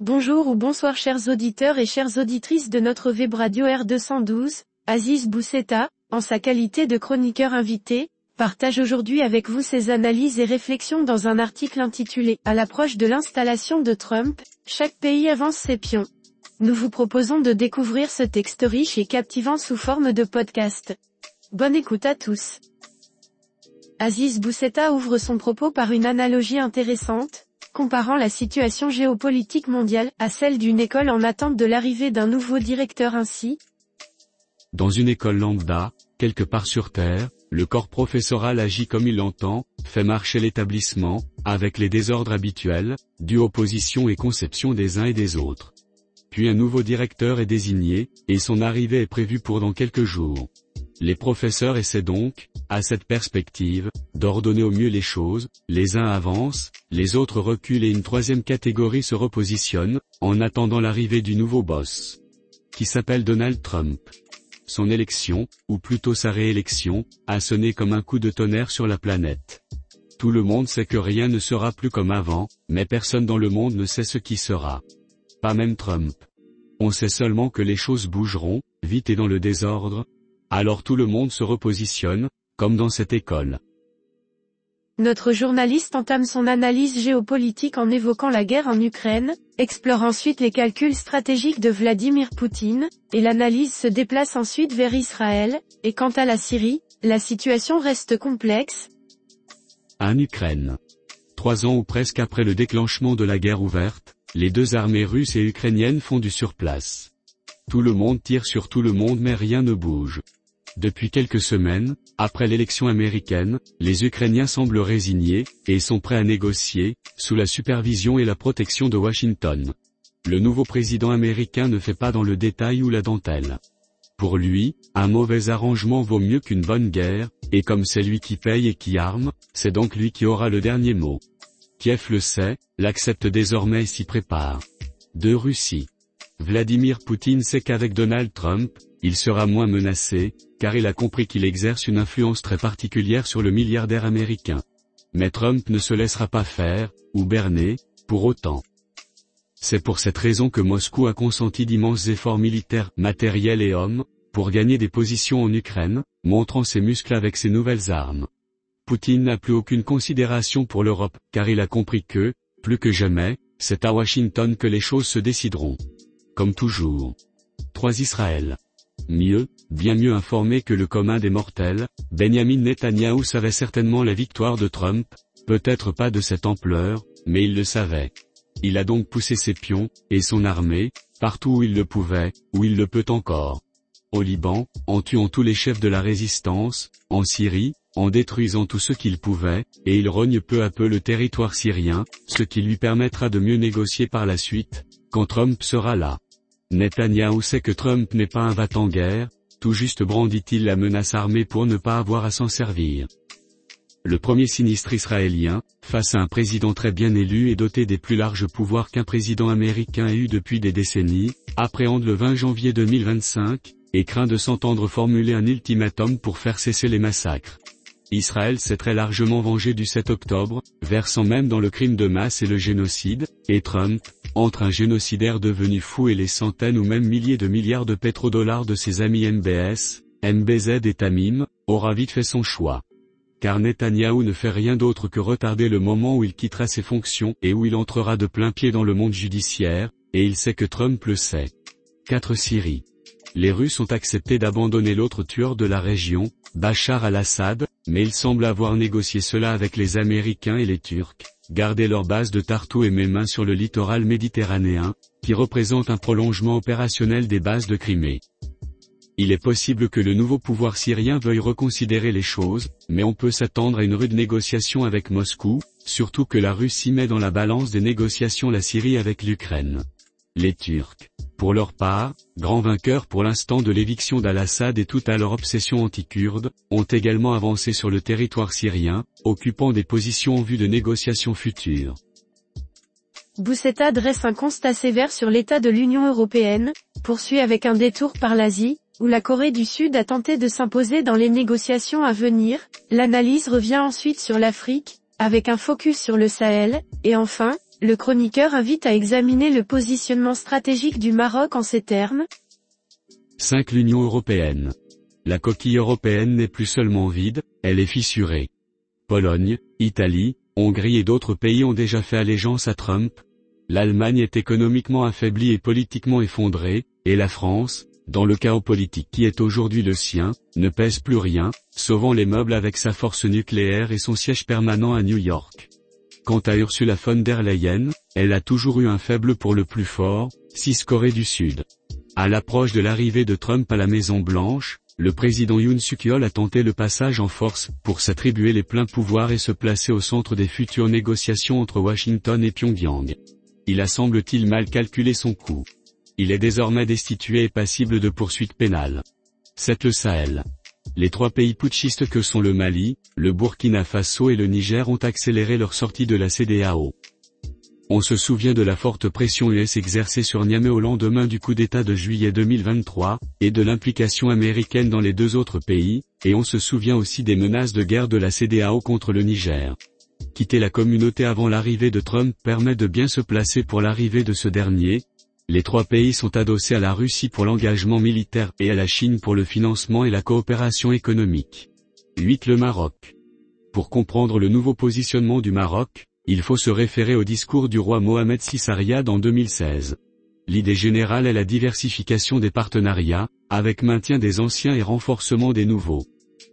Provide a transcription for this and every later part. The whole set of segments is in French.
Bonjour ou bonsoir chers auditeurs et chères auditrices de notre web radio R212, Aziz Bousseta, en sa qualité de chroniqueur invité, partage aujourd'hui avec vous ses analyses et réflexions dans un article intitulé « À l'approche de l'installation de Trump, chaque pays avance ses pions ». Nous vous proposons de découvrir ce texte riche et captivant sous forme de podcast. Bonne écoute à tous. Aziz Bousseta ouvre son propos par une analogie intéressante, comparant la situation géopolitique mondiale à celle d'une école en attente de l'arrivée d'un nouveau directeur ainsi. Dans une école lambda, quelque part sur Terre, le corps professoral agit comme il l'entend, fait marcher l'établissement, avec les désordres habituels, dus aux positions et conceptions des uns et des autres. Puis un nouveau directeur est désigné, et son arrivée est prévue pour dans quelques jours. Les professeurs essaient donc, à cette perspective, d'ordonner au mieux les choses, les uns avancent, les autres reculent et une troisième catégorie se repositionne, en attendant l'arrivée du nouveau boss, qui s'appelle Donald Trump. Son élection, ou plutôt sa réélection, a sonné comme un coup de tonnerre sur la planète. Tout le monde sait que rien ne sera plus comme avant, mais personne dans le monde ne sait ce qui sera. Pas même Trump. On sait seulement que les choses bougeront, vite et dans le désordre. Alors tout le monde se repositionne, comme dans cette école. Notre journaliste entame son analyse géopolitique en évoquant la guerre en Ukraine, explore ensuite les calculs stratégiques de Vladimir Poutine, et l'analyse se déplace ensuite vers Israël, et quant à la Syrie, la situation reste complexe. En Ukraine. 3 ans ou presque après le déclenchement de la guerre ouverte, les deux armées russes et ukrainiennes font du surplace. Tout le monde tire sur tout le monde mais rien ne bouge. Depuis quelques semaines, après l'élection américaine, les Ukrainiens semblent résignés, et sont prêts à négocier, sous la supervision et la protection de Washington. Le nouveau président américain ne fait pas dans le détail ou la dentelle. Pour lui, un mauvais arrangement vaut mieux qu'une bonne guerre, et comme c'est lui qui paye et qui arme, c'est donc lui qui aura le dernier mot. Kiev le sait, l'accepte désormais et s'y prépare. De Russie. Vladimir Poutine sait qu'avec Donald Trump, il sera moins menacé, car il a compris qu'il exerce une influence très particulière sur le milliardaire américain. Mais Trump ne se laissera pas faire, ou berner, pour autant. C'est pour cette raison que Moscou a consenti d'immenses efforts militaires, matériels et hommes, pour gagner des positions en Ukraine, montrant ses muscles avec ses nouvelles armes. Poutine n'a plus aucune considération pour l'Europe, car il a compris que, plus que jamais, c'est à Washington que les choses se décideront. Comme toujours. 3 Israël. Mieux, bien mieux informé que le commun des mortels, Benjamin Netanyahou savait certainement la victoire de Trump, peut-être pas de cette ampleur, mais il le savait. Il a donc poussé ses pions, et son armée, partout où il le pouvait, où il le peut encore. Au Liban, en tuant tous les chefs de la résistance, en Syrie, en détruisant tout ce qu'il pouvait, et il rogne peu à peu le territoire syrien, ce qui lui permettra de mieux négocier par la suite, quand Trump sera là. Netanyahou sait que Trump n'est pas un va-t-en-guerre, tout juste brandit-il la menace armée pour ne pas avoir à s'en servir. Le premier sinistre israélien, face à un président très bien élu et doté des plus larges pouvoirs qu'un président américain ait eu depuis des décennies, appréhende le 20 janvier 2025, et craint de s'entendre formuler un ultimatum pour faire cesser les massacres. Israël s'est très largement vengé du 7 octobre, versant même dans le crime de masse et le génocide, et Trump, entre un génocidaire devenu fou et les centaines ou même milliers de milliards de pétrodollars de ses amis MBS, MBZ et Tamim, aura vite fait son choix. Car Netanyahou ne fait rien d'autre que retarder le moment où il quittera ses fonctions et où il entrera de plein pied dans le monde judiciaire, et il sait que Trump le sait. 4 Syrie. Les Russes ont accepté d'abandonner l'autre tueur de la région, Bachar al-Assad, mais ils semblent avoir négocié cela avec les Américains et les Turcs, garder leur base de Tartou et Mémin sur le littoral méditerranéen, qui représente un prolongement opérationnel des bases de Crimée. Il est possible que le nouveau pouvoir syrien veuille reconsidérer les choses, mais on peut s'attendre à une rude négociation avec Moscou, surtout que la Russie met dans la balance des négociations la Syrie avec l'Ukraine. Les Turcs, pour leur part, grands vainqueurs pour l'instant de l'éviction d'Al-Assad et toute à leur obsession anti-kurde, ont également avancé sur le territoire syrien, occupant des positions en vue de négociations futures. Bousseta dresse un constat sévère sur l'état de l'Union européenne, poursuit avec un détour par l'Asie, où la Corée du Sud a tenté de s'imposer dans les négociations à venir. L'analyse revient ensuite sur l'Afrique, avec un focus sur le Sahel, et enfin, Le chroniqueur invite à examiner le positionnement stratégique du Maroc en ces termes. 5. L'Union européenne. La coquille européenne n'est plus seulement vide, elle est fissurée. Pologne, Italie, Hongrie et d'autres pays ont déjà fait allégeance à Trump. L'Allemagne est économiquement affaiblie et politiquement effondrée, et la France, dans le chaos politique qui est aujourd'hui le sien, ne pèse plus rien, sauvant les meubles avec sa force nucléaire et son siège permanent à New York. Quant à Ursula von der Leyen, elle a toujours eu un faible pour le plus fort, 6. Corée du Sud. À l'approche de l'arrivée de Trump à la Maison-Blanche, le président Yoon Suk-yeol a tenté le passage en force pour s'attribuer les pleins pouvoirs et se placer au centre des futures négociations entre Washington et Pyongyang. Il a semble-t-il mal calculé son coup. Il est désormais destitué et passible de poursuites pénales. 7. Le Sahel. Les 3 pays putschistes que sont le Mali, le Burkina Faso et le Niger ont accéléré leur sortie de la CEDEAO. On se souvient de la forte pression US exercée sur Niamey au lendemain du coup d'État de juillet 2023, et de l'implication américaine dans les 2 autres pays, et on se souvient aussi des menaces de guerre de la CEDEAO contre le Niger. Quitter la communauté avant l'arrivée de Trump permet de bien se placer pour l'arrivée de ce dernier. Les 3 pays sont adossés à la Russie pour l'engagement militaire et à la Chine pour le financement et la coopération économique. 8. Le Maroc. Pour comprendre le nouveau positionnement du Maroc, il faut se référer au discours du roi Mohamed VI Riyad en 2016. L'idée générale est la diversification des partenariats, avec maintien des anciens et renforcement des nouveaux.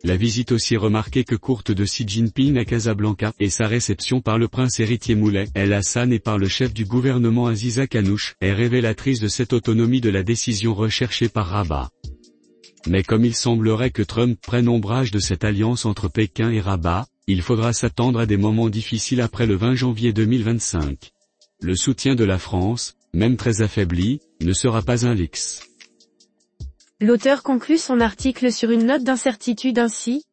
La visite aussi remarquée que courte de Xi Jinping à Casablanca et sa réception par le prince héritier Moulay El Hassan et par le chef du gouvernement Aziza Kanouche est révélatrice de cette autonomie de la décision recherchée par Rabat. Mais comme il semblerait que Trump prenne ombrage de cette alliance entre Pékin et Rabat, il faudra s'attendre à des moments difficiles après le 20 janvier 2025. Le soutien de la France, même très affaibli, ne sera pas un luxe. L'auteur conclut son article sur une note d'incertitude ainsi.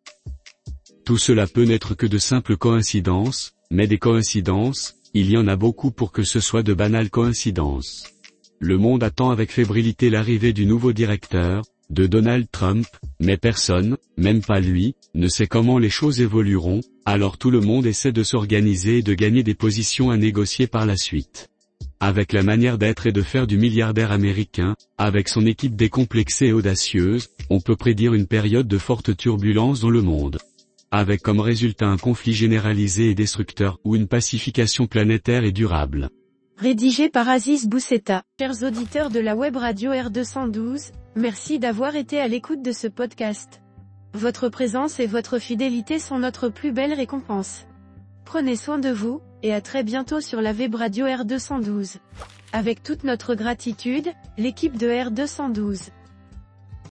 Tout cela peut n'être que de simples coïncidences, mais des coïncidences, il y en a beaucoup pour que ce soit de banales coïncidences. Le monde attend avec fébrilité l'arrivée du nouveau directeur, de Donald Trump, mais personne, même pas lui, ne sait comment les choses évolueront, alors tout le monde essaie de s'organiser et de gagner des positions à négocier par la suite. Avec la manière d'être et de faire du milliardaire américain, avec son équipe décomplexée et audacieuse, on peut prédire une période de forte turbulence dans le monde. Avec comme résultat un conflit généralisé et destructeur ou une pacification planétaire et durable. Rédigé par Aziz Bousseta. Chers auditeurs de la web radio R212, merci d'avoir été à l'écoute de ce podcast. Votre présence et votre fidélité sont notre plus belle récompense. Prenez soin de vous, et à très bientôt sur la web radio R212. Avec toute notre gratitude, l'équipe de R212.